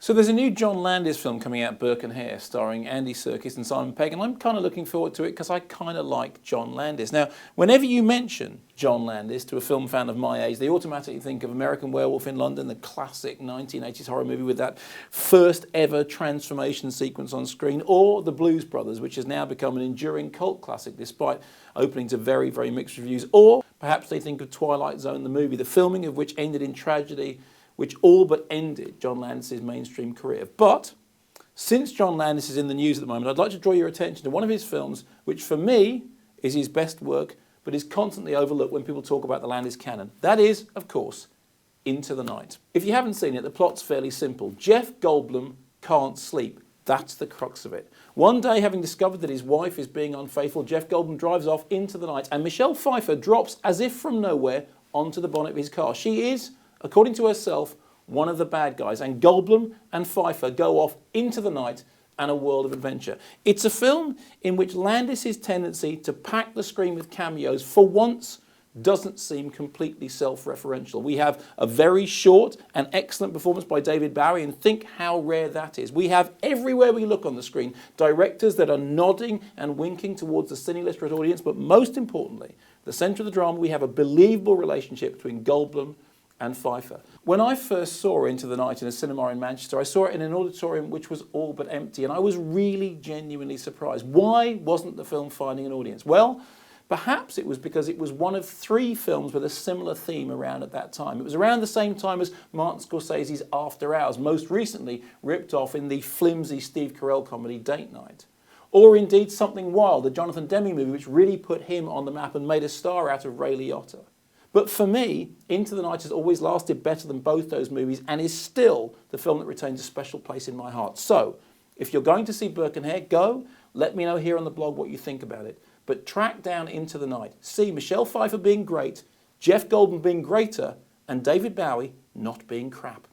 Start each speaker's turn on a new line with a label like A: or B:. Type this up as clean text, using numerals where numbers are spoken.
A: So there's a new John Landis film coming out, Burke and Hare, starring Andy Serkis and Simon Pegg, and I'm kind of looking forward to it because I kind of like John Landis. Now, whenever you mention John Landis to a film fan of my age, they automatically think of American Werewolf in London, the classic 1980s horror movie with that first ever transformation sequence on screen, or The Blues Brothers, which has now become an enduring cult classic despite opening to very, very mixed reviews. Or perhaps they think of Twilight Zone, the movie, the filming of which ended in tragedy, which all but ended John Landis' mainstream career. But since John Landis is in the news at the moment, I'd like to draw your attention to one of his films, which for me is his best work, but is constantly overlooked when people talk about the Landis canon. That is, of course, Into the Night. If you haven't seen it, the plot's fairly simple. Jeff Goldblum can't sleep. That's the crux of it. One day, having discovered that his wife is being unfaithful, Jeff Goldblum drives off into the night, and Michelle Pfeiffer drops, as if from nowhere, onto the bonnet of his car. She is, according to herself, one of the bad guys, and Goldblum and Pfeiffer go off into the night and a world of adventure. It's a film in which Landis' tendency to pack the screen with cameos for once doesn't seem completely self-referential. We have a very short and excellent performance by David Bowie, and think how rare that is. We have, everywhere we look on the screen, directors that are nodding and winking towards the cine-literate audience, but most importantly, the centre of the drama, we have a believable relationship between Goldblum and Pfeiffer. When I first saw Into the Night in a cinema in Manchester, I saw it in an auditorium which was all but empty, and I was really genuinely surprised. Why wasn't the film finding an audience? Well, perhaps it was because it was one of 3 films with a similar theme around at that time. It was around the same time as Martin Scorsese's After Hours, most recently ripped off in the flimsy Steve Carell comedy Date Night. Or indeed Something Wild, the Jonathan Demme movie, which really put him on the map and made a star out of Ray Liotta. But for me, Into the Night has always lasted better than both those movies and is still the film that retains a special place in my heart. So, if you're going to see Burke and Hare, go. Let me know here on the blog what you think about it. But track down Into the Night. See Michelle Pfeiffer being great, Jeff Goldblum being greater, and David Bowie not being crap.